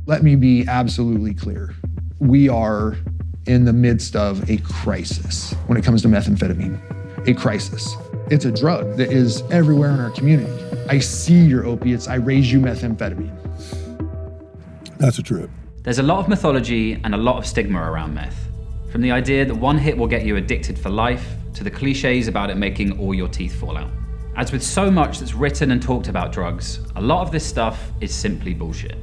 Let me be absolutely clear. We are in the midst of a crisis when it comes to methamphetamine, a crisis. It's a drug that is everywhere in our community. I see your opiates, I raise you methamphetamine. That's a trip. There's a lot of mythology and a lot of stigma around meth. From the idea that one hit will get you addicted for life, to the cliches about it making all your teeth fall out. As with so much that's written and talked about drugs, a lot of this stuff is simply bullshit.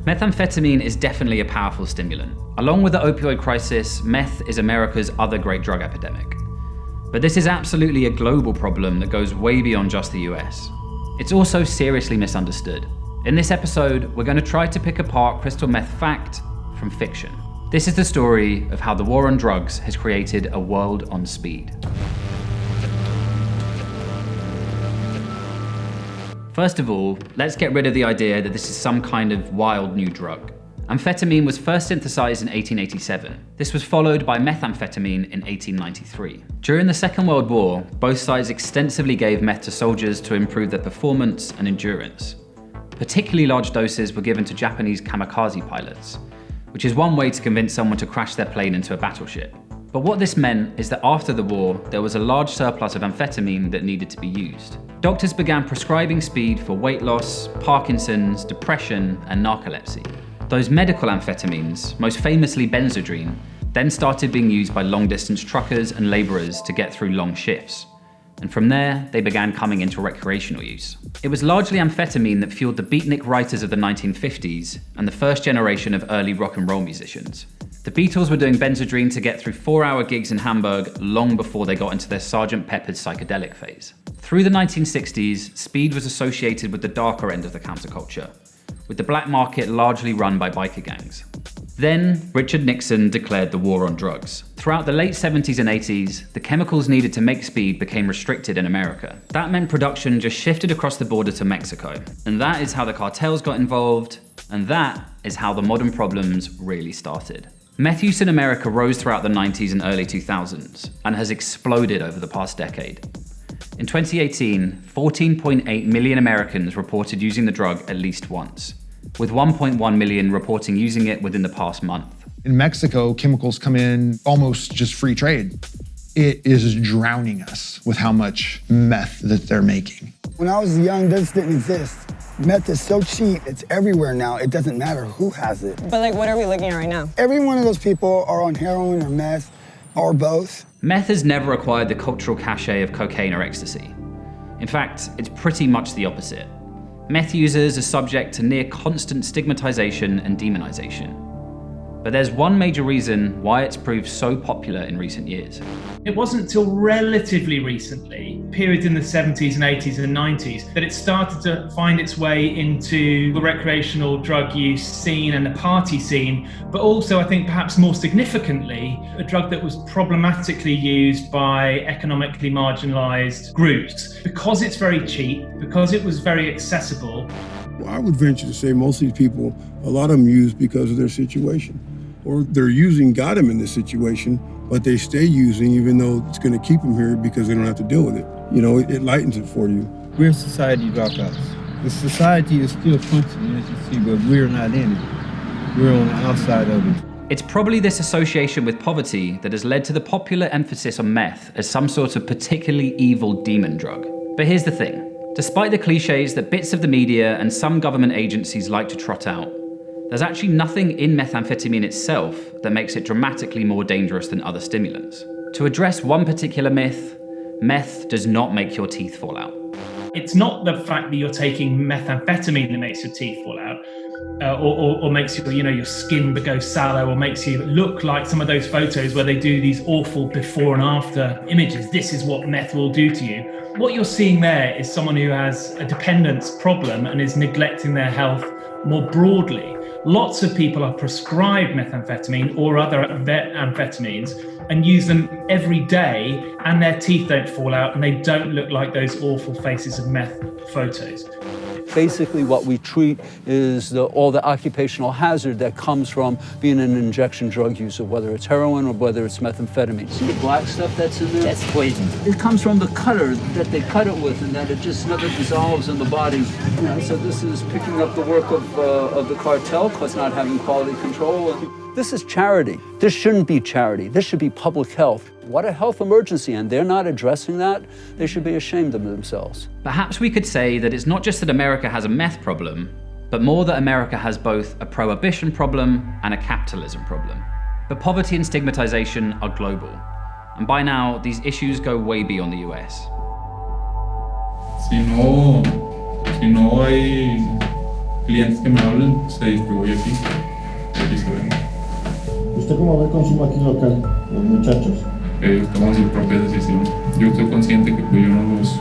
Methamphetamine is definitely a powerful stimulant. Along with the opioid crisis, meth is America's other great drug epidemic. But this is absolutely a global problem that goes way beyond just the US. It's also seriously misunderstood. In this episode, we're going to try to pick apart crystal meth fact from fiction. This is the story of how the war on drugs has created a world on speed. First of all, let's get rid of the idea that this is some kind of wild new drug. Amphetamine was first synthesized in 1887. This was followed by methamphetamine in 1893. During the Second World War, both sides extensively gave meth to soldiers to improve their performance and endurance. Particularly large doses were given to Japanese kamikaze pilots, which is one way to convince someone to crash their plane into a battleship. But what this meant is that after the war, there was a large surplus of amphetamine that needed to be used. Doctors began prescribing speed for weight loss, Parkinson's, depression, and narcolepsy. Those medical amphetamines, most famously Benzedrine, then started being used by long-distance truckers and laborers to get through long shifts. And from there, they began coming into recreational use. It was largely amphetamine that fueled the beatnik writers of the 1950s and the first generation of early rock and roll musicians. The Beatles were doing Benzedrine to get through 4-hour gigs in Hamburg long before they got into their Sgt. Pepper's psychedelic phase. Through the 1960s, speed was associated with the darker end of the counterculture, with the black market largely run by biker gangs. Then, Richard Nixon declared the war on drugs. Throughout the late 70s and 80s, the chemicals needed to make speed became restricted in America. That meant production just shifted across the border to Mexico. And that is how the cartels got involved, and that is how the modern problems really started. Meth use in America rose throughout the 90s and early 2000s, and has exploded over the past decade. In 2018, 14.8 million Americans reported using the drug at least once, with 1.1 million reporting using it within the past month. In Mexico, chemicals come in almost just free trade. It is drowning us with how much meth that they're making. When I was young, this didn't exist. Meth is so cheap, it's everywhere now. It doesn't matter who has it. But like, what are we looking at right now? Every one of those people are on heroin or meth or both. Meth has never acquired the cultural cachet of cocaine or ecstasy. In fact, it's pretty much the opposite. Meth users are subject to near constant stigmatization and demonization. But there's one major reason why it's proved so popular in recent years. It wasn't until relatively recently, periods in the 70s and 80s and 90s, that it started to find its way into the recreational drug use scene and the party scene, but also, I think perhaps more significantly, a drug that was problematically used by economically marginalized groups. Because it's very cheap, because it was very accessible. Well, I would venture to say most of these people, a lot of them use because of their situation. Or they're using got them in this situation, but they stay using even though it's going to keep them here because they don't have to deal with it. You know, it lightens it for you. We're society dropouts. The society is still functioning, as you see, but we're not in it. We're on the outside of it. It's probably this association with poverty that has led to the popular emphasis on meth as some sort of particularly evil demon drug. But here's the thing. Despite the cliches that bits of the media and some government agencies like to trot out, there's actually nothing in methamphetamine itself that makes it dramatically more dangerous than other stimulants. To address one particular myth, meth does not make your teeth fall out. It's not the fact that you're taking methamphetamine that makes your teeth fall out, or makes your skin go sallow, or makes you look like some of those photos where they do these awful before and after images. This is what meth will do to you. What you're seeing there is someone who has a dependence problem and is neglecting their health more broadly. Lots of people are prescribed methamphetamine or other amphetamines and use them every day, and their teeth don't fall out and they don't look like those awful faces of meth photos. Basically, what we treat is all the occupational hazard that comes from being an injection drug user, whether it's heroin or whether it's methamphetamine. See the black stuff that's in there? That's poison. It comes from the cutter that they cut it with, and that it just never dissolves in the body. So this is picking up the work of the cartel, because not having quality control. This is charity. This shouldn't be charity. This should be public health. What a health emergency, and they're not addressing that. They should be ashamed of themselves. Perhaps we could say that it's not just that America has a meth problem, but more that America has both a prohibition problem and a capitalism problem. But poverty and stigmatization are global. And by now, these issues go way beyond the US. Si no hay clientes que me hablen, se distribuye aquí. ¿Usted cómo ve el consumo aquí local, los muchachos? Ellos toman sus propias decisiones. Yo estoy consciente que yo no los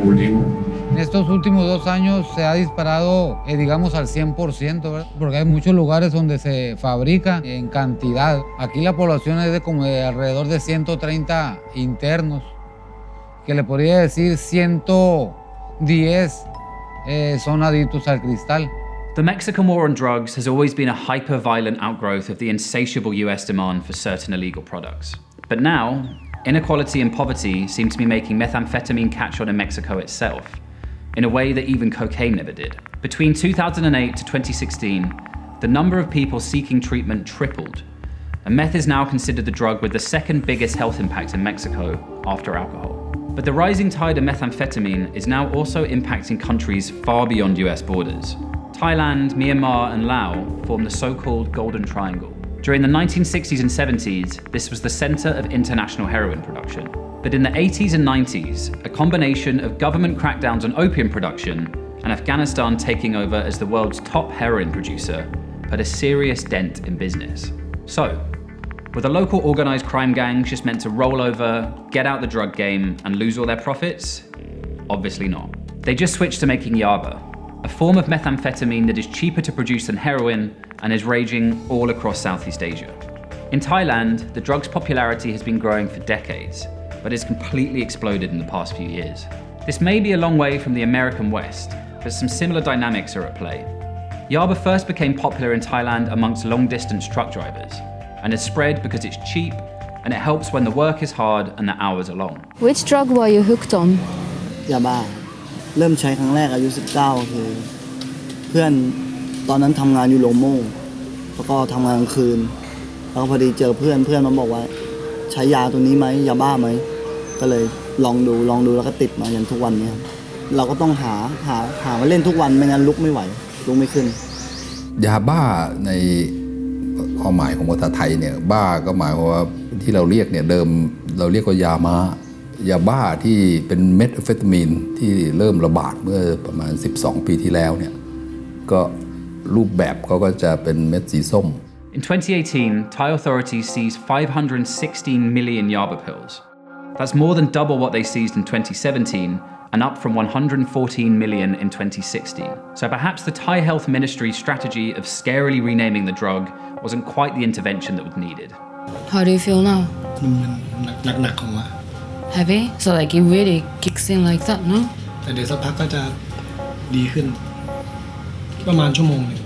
obligo. En estos últimos 2 años se ha disparado, digamos, al 100%, ¿verdad? Porque hay muchos lugares donde se fabrica en cantidad. Aquí la población es de alrededor de 130 internos, que le podría decir 110 son adictos al cristal. The Mexican war on drugs has always been a hyper-violent outgrowth of the insatiable US demand for certain illegal products. But now, inequality and poverty seem to be making methamphetamine catch on in Mexico itself, in a way that even cocaine never did. Between 2008 to 2016, the number of people seeking treatment tripled, and meth is now considered the drug with the second biggest health impact in Mexico after alcohol. But the rising tide of methamphetamine is now also impacting countries far beyond US borders. Thailand, Myanmar, and Laos form the so-called Golden Triangle. During the 1960s and 70s, this was the center of international heroin production. But in the 80s and 90s, a combination of government crackdowns on opium production and Afghanistan taking over as the world's top heroin producer put a serious dent in business. So, were the local organized crime gangs just meant to roll over, get out the drug game, and lose all their profits? Obviously not. They just switched to making Yaba, a form of methamphetamine that is cheaper to produce than heroin and is raging all across Southeast Asia. In Thailand, the drug's popularity has been growing for decades, but has completely exploded in the past few years. This may be a long way from the American West, but some similar dynamics are at play. Yaba first became popular in Thailand amongst long-distance truck drivers, and has spread because it's cheap and it helps when the work is hard and the hours are long. Which drug were you hooked on? Yaba. เริ่มใช้ครั้งแรกอายุ 19 คือเพื่อนตอนนั้นทำงานอยู่โลโม่แล้วก็ทำงานกลางคืนแล้วพอดีเจอเพื่อนมันบอกว่าใช้ยาตัวนี้ไหมยาบ้าไหมก็เลยลองดูแล้วก็ติดมาจนทุกวันนี้เราก็ต้องหามาเล่นทุกวันไม่งั้นลุกไม่ไหวลุกไม่ขึ้น ยาบ้าในความหมายของภาษาไทยเนี่ยบ้าก็หมายความว่าที่เราเรียกเนี่ยเดิมเราเรียกว่ายาม้ายาบ้าที่เป็นเมทแอมเฟตามีนที่เริ่มระบาดเมื่อประมาณ12 ปีที่แล้วเนี่ยก็รูปแบบเขาก็จะเป็นเม็ดสีส้ม In 2018, Thai authorities seized 516 million Yaba pills. That's more than double what they seized in 2017 and up from 114 million in 2016. So perhaps the Thai Health Ministry's strategy of scarily renaming the drug wasn't quite the intervention that was needed. How do you feel now? Heavy? So like it really kicks in like that, no? แต่เดี๋ยวสักพักก็จะดีขึ้นประมาณชั่วโมงนึง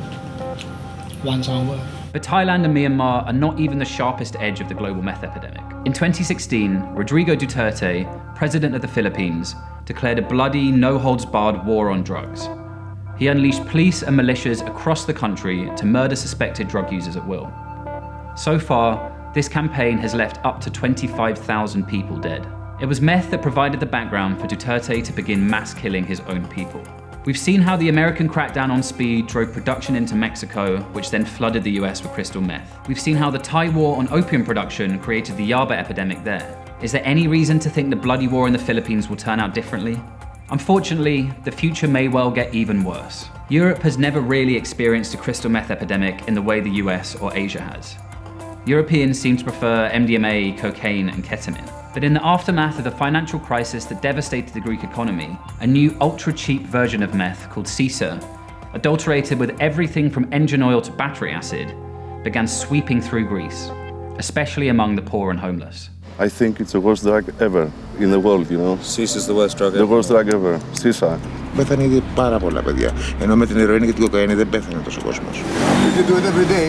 1 hour. But Thailand and Myanmar are not even the sharpest edge of the global meth epidemic. In 2016, Rodrigo Duterte, president of the Philippines, declared a bloody, no-holds-barred war on drugs. He unleashed police and militias across the country to murder suspected drug users at will. So far, this campaign has left up to 25,000 people dead. It was meth that provided the background for Duterte to begin mass killing his own people. We've seen how the American crackdown on speed drove production into Mexico, which then flooded the US with crystal meth. We've seen how the Thai war on opium production created the Yaba epidemic there. Is there any reason to think the bloody war in the Philippines will turn out differently? Unfortunately, the future may well get even worse. Europe has never really experienced a crystal meth epidemic in the way the US or Asia has. Europeans seem to prefer MDMA, cocaine, and ketamine. But in the aftermath of the financial crisis that devastated the Greek economy, a new ultra-cheap version of meth called Sisa, adulterated with everything from engine oil to battery acid, began sweeping through Greece, especially among the poor and homeless. I think it's the worst drug ever in the world, you know. Cis is the worst drug ever. The worst drug ever. Sisa. Πέθανε ήδη πάρα πολλά παιδιά. Ενώ με την ηρωίνη και την κοκαίνη δεν πέθανε τόσο κόσμος. If you do it every day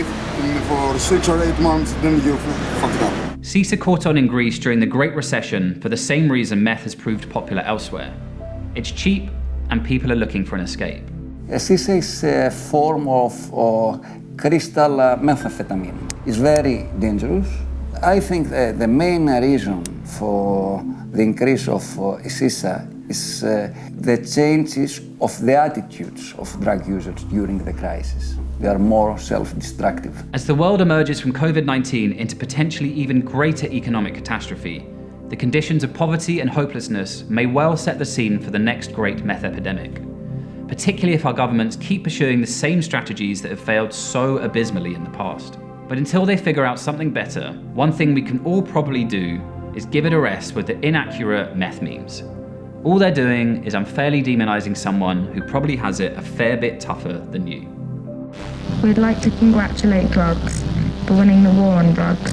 for 6 or 8 months, then you fucked up. Sisa caught on in Greece during the Great Recession for the same reason meth has proved popular elsewhere. It's cheap and people are looking for an escape. Sisa is a form of crystal methamphetamine. It's very dangerous. I think the main reason for the increase of Sisa is the changes of the attitudes of drug users during the crisis. They are more self-destructive. As the world emerges from COVID-19 into potentially even greater economic catastrophe, the conditions of poverty and hopelessness may well set the scene for the next great meth epidemic, particularly if our governments keep pursuing the same strategies that have failed so abysmally in the past. But until they figure out something better, one thing we can all probably do is give it a rest with the inaccurate meth memes. All they're doing is unfairly demonizing someone who probably has it a fair bit tougher than you. We'd like to congratulate drugs for winning the war on drugs.